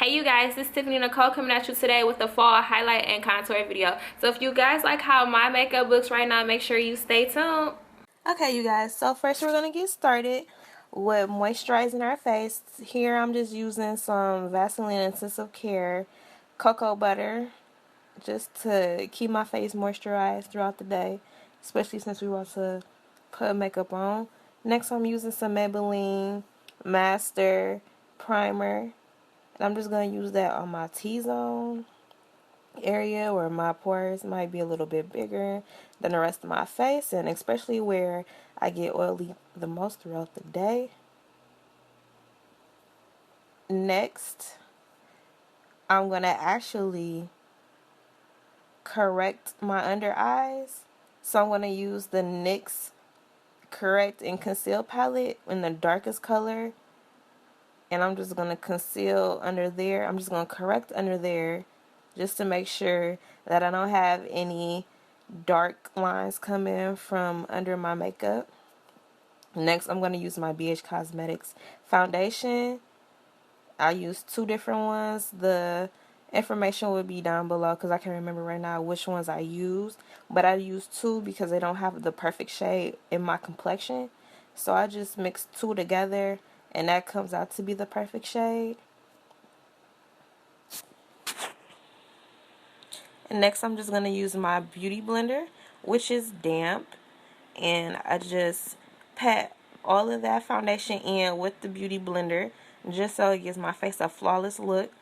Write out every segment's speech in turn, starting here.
Hey you guys, this is Tiffany Nicole coming at you today with the fall highlight and contour video. So if you guys like how my makeup looks right now, make sure you stay tuned. Okay, you guys, so first we're going to get started with moisturizing our face. Here I'm just using some Vaseline Intensive Care cocoa butter just to keep my face moisturized throughout the day, especially since we want to put makeup on. Next I'm using some Maybelline Master Primer, and I'm just going to use that on my T-zone area where my pores might be a little bit bigger than the rest of my face, and especially where I get oily the most throughout the day. Next, I'm going to actually correct my under eyes. So I'm going to use the NYX Correct and Conceal palette in the darkest color. And I'm just going to conceal under there. I'm just going to correct under there just to make sure that I don't have any dark lines coming from under my makeup. Next, I'm going to use my Beige Cosmetics foundation. I use two different ones. The information will be down below because I can't remember right now which ones I used. But I used two because they don't have the perfect shade in my complexion. So I just mixed two together and that comes out to be the perfect shade. And next I'm just going to use my beauty blender, which is damp. And I just pat all of that foundation in with the beauty blender just so it gives my face a flawless look.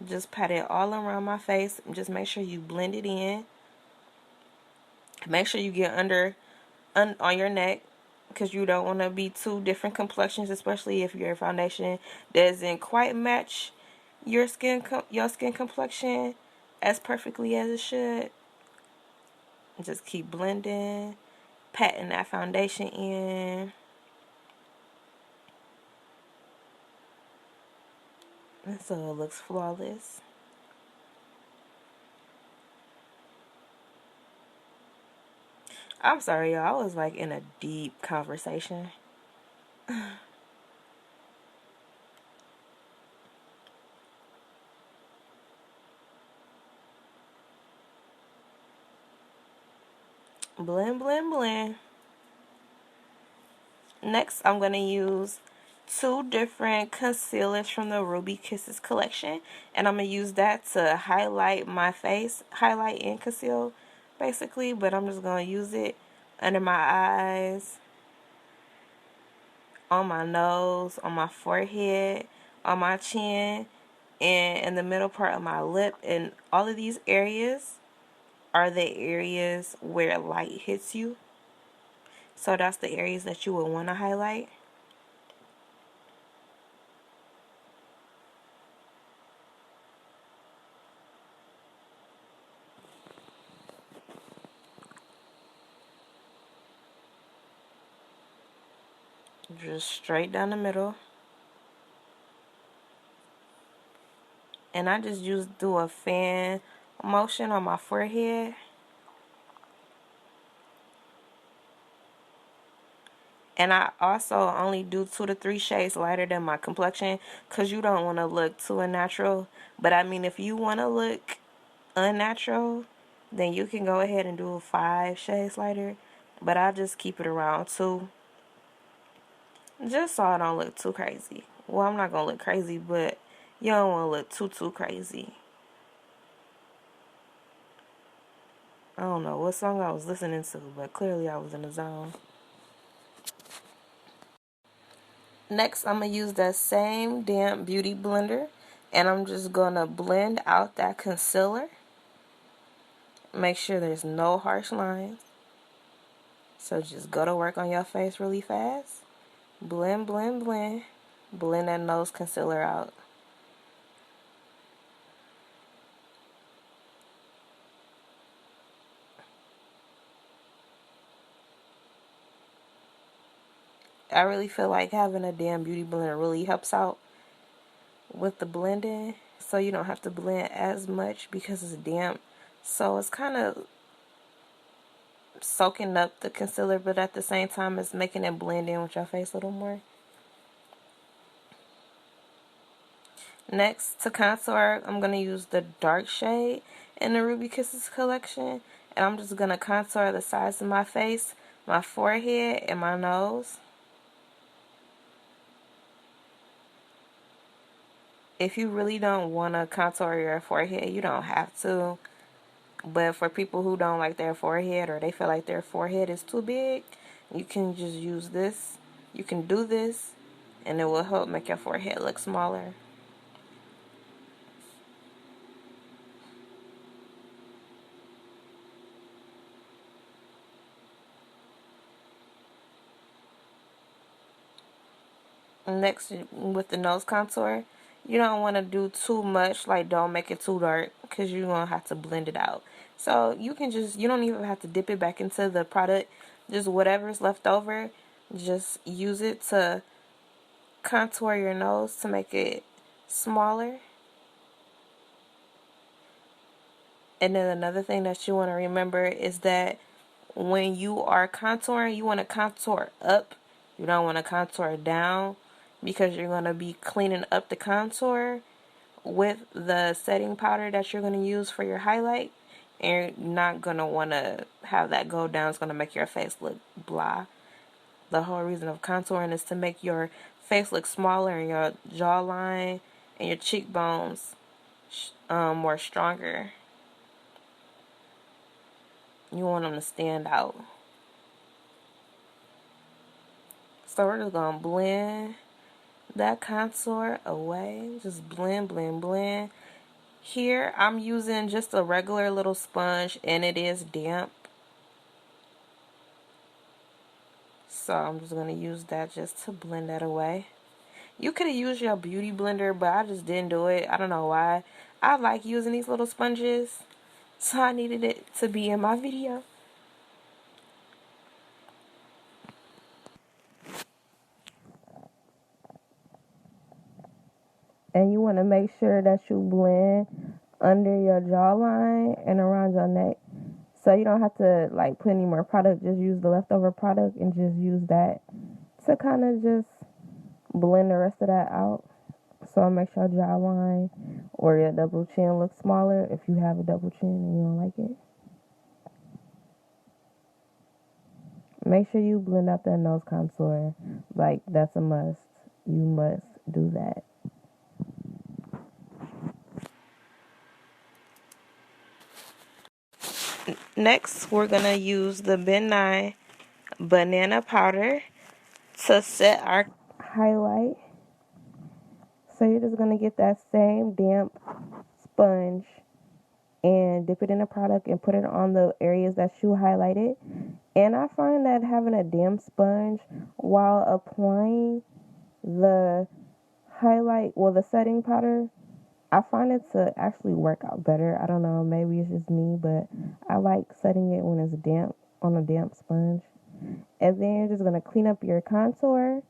Just pat it all around my face. Just make sure you blend it in. Make sure you get under on your neck because you don't want to be two different complexions, especially if your foundation doesn't quite match your skin complexion as perfectly as it should. Just keep blending, patting that foundation in. And so it looks flawless. I'm sorry, y'all. I was like in a deep conversation. Blend, blend, blend. Next, I'm going to use two different concealers from the Ruby Kisses collection. And I'm going to use that to highlight my face. Highlight and conceal, basically. But I'm just going to use it under my eyes, on my nose, on my forehead, on my chin, and in the middle part of my lip. And all of these areas are the areas where light hits you. So that's the areas that you would want to highlight. Just straight down the middle. And I just do a fan motion on my forehead. And I also only do 2 to 3 shades lighter than my complexion because you don't want to look too unnatural. But I mean, if you want to look unnatural, then you can go ahead and do 5 shades lighter. But I just keep it around 2. Just so I don't look too crazy. Well, I'm not going to look crazy, but you don't want to look too crazy. I don't know what song I was listening to, but clearly I was in the zone. Next, I'm going to use that same damp beauty blender, and I'm just going to blend out that concealer. Make sure there's no harsh lines. So just go to work on your face really fast. Blend, blend, blend. Blend that nose concealer out. I really feel like having a damn beauty blender really helps out with the blending, so you don't have to blend as much because it's damp. So it's kind of soaking up the concealer, but at the same time it's making it blend in with your face a little more. Next, to contour, I'm going to use the dark shade in the Ruby Kisses collection. And I'm just going to contour the sides of my face, my forehead, and my nose. If you really don't want to contour your forehead, you don't have to. But for people who don't like their forehead or they feel like their forehead is too big, you can just use this. You can do this, and it will help make your forehead look smaller. Next, with the nose contour, you don't want to do too much, like don't make it too dark, because you're going to have to blend it out. So you can just, you don't even have to dip it back into the product. Just whatever's left over, just use it to contour your nose to make it smaller. And then another thing that you want to remember is that when you are contouring, you want to contour up. You don't want to contour down, because you're going to be cleaning up the contour with the setting powder that you're going to use for your highlight. And you're not going to want to have that go down. It's going to make your face look blah. The whole reason of contouring is to make your face look smaller and your jawline and your cheekbones more stronger. You want them to stand out. So we're just going to blend that contour away. Just blend, blend, blend. Here I'm using just a regular little sponge, and it is damp. So I'm just going to use that just to blend that away. You could have used your beauty blender, but I just didn't do it. I don't know why. I like using these little sponges, so I needed it to be in my video. And you want to make sure that you blend under your jawline and around your neck. So you don't have to like put any more product. Just use the leftover product and just use that to kind of just blend the rest of that out. So it makes your jawline or your double chin look smaller if you have a double chin and you don't like it. Make sure you blend out that nose contour. Like, that's a must. You must do that. Next, we're going to use the Ben Nye banana powder to set our highlight. So you're just going to get that same damp sponge and dip it in the product and put it on the areas that you highlighted. And I find that having a damp sponge while applying the highlight, well, the setting powder, I find it to actually work out better. I don't know, maybe it's just me, but I like setting it when it's damp, on a damp sponge. And then you're just going to clean up your contour.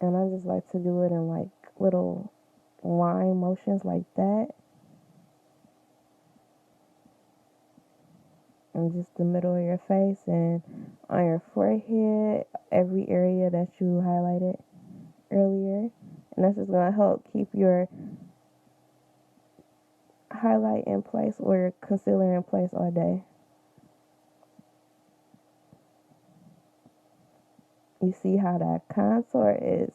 And I just like to do it in like little line motions like that. And just the middle of your face and on your forehead, every area that you highlighted earlier. And that's just going to help keep your highlight in place or your concealer in place all day. You see how that contour is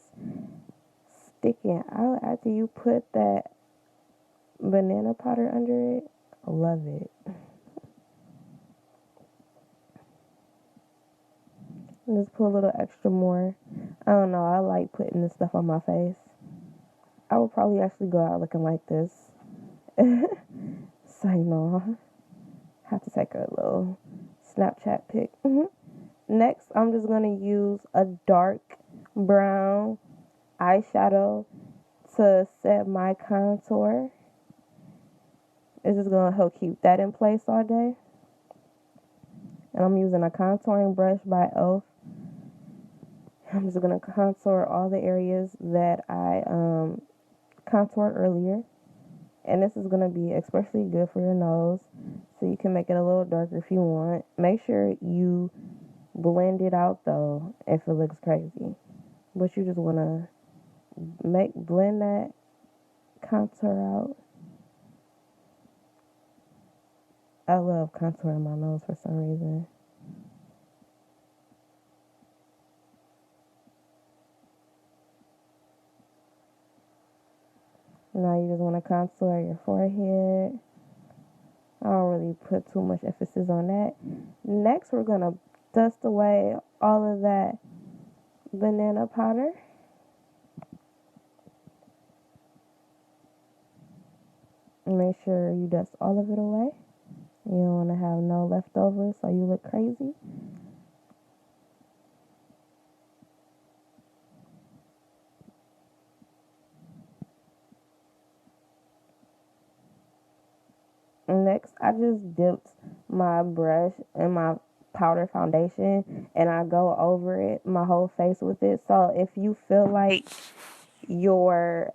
sticking out after you put that banana powder under it? I love it. Just put a little extra more. I don't know, I like putting this stuff on my face. I would probably actually go out looking like this. So, you know, I have to take a little Snapchat pic. Next, I'm just going to use a dark brown eyeshadow to set my contour. It's just going to help keep that in place all day. And I'm using a contouring brush by E.L.F. I'm just going to contour all the areas that I contoured earlier. And this is going to be especially good for your nose. So you can make it a little darker if you want. Make sure you blend it out though if it looks crazy. But you just want to blend that contour out. I love contouring my nose for some reason. Now you just want to contour your forehead. I don't really put too much emphasis on that. Next, we're going to dust away all of that banana powder. Make sure you dust all of it away. You don't want to have no leftovers so you look crazy. Next, I just dipped my brush in my powder foundation and I go over it, my whole face with it. So if you feel like your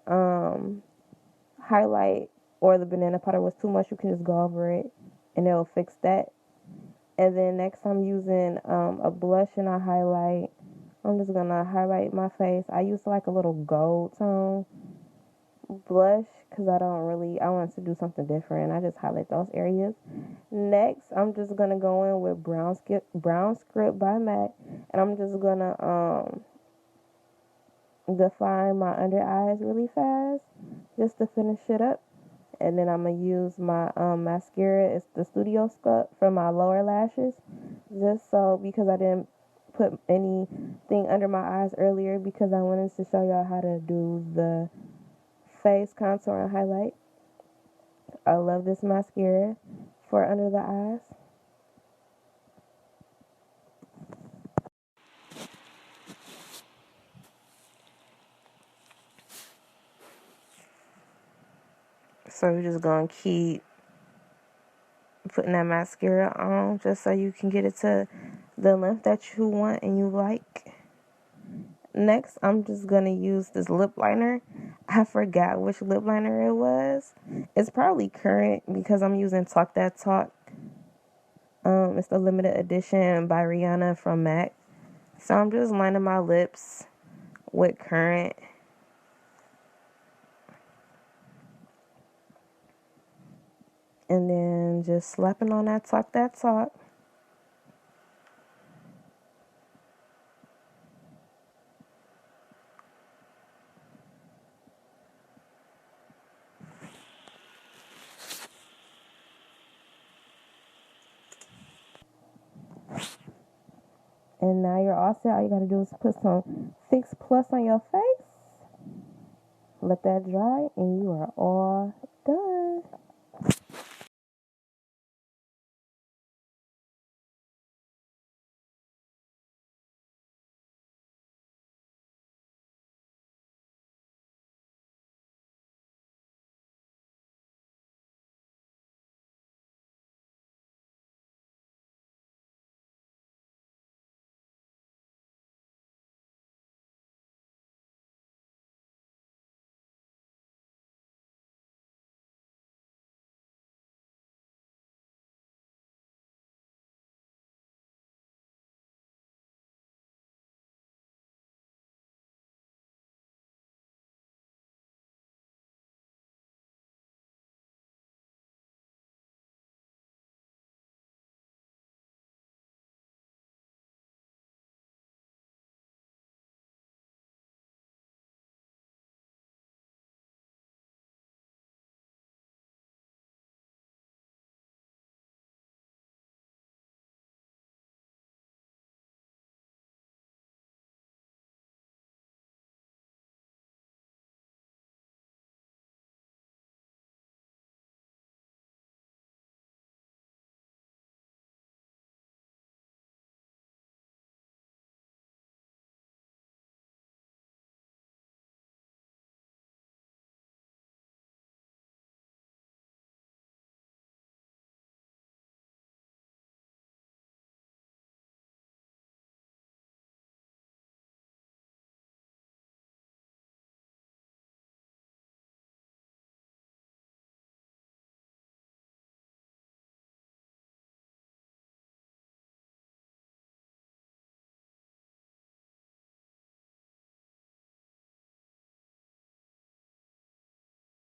highlight or the banana powder was too much, you can just go over it and it'll fix that. And then next I'm using a blush and a highlight. I'm just gonna highlight my face. I use like a little gold tone blush because I wanted to do something different. I just highlight those areas. Next, I'm just gonna go in with brownscript by MAC, and I'm just gonna define my under eyes really fast just to finish it up. And then I'm gonna use my mascara. It's the Studio Scuplt for my lower lashes, just so because I didn't put anything under my eyes earlier because I wanted to show y'all how to do the face contour and highlight. I love this mascara for under the eyes. So you're just gonna keep putting that mascara on just so you can get it to the length that you want and you like. Next, I'm just gonna use this lip liner. I forgot which lip liner it was. It's probably Currant because I'm using Talk That Talk. It's the limited edition by Rihanna from MAC. So I'm just lining my lips with Currant. And then just slapping on that Talk That Talk. And now you're all set. All you gotta do is put some Fix Plus on your face. Let that dry and you are all done.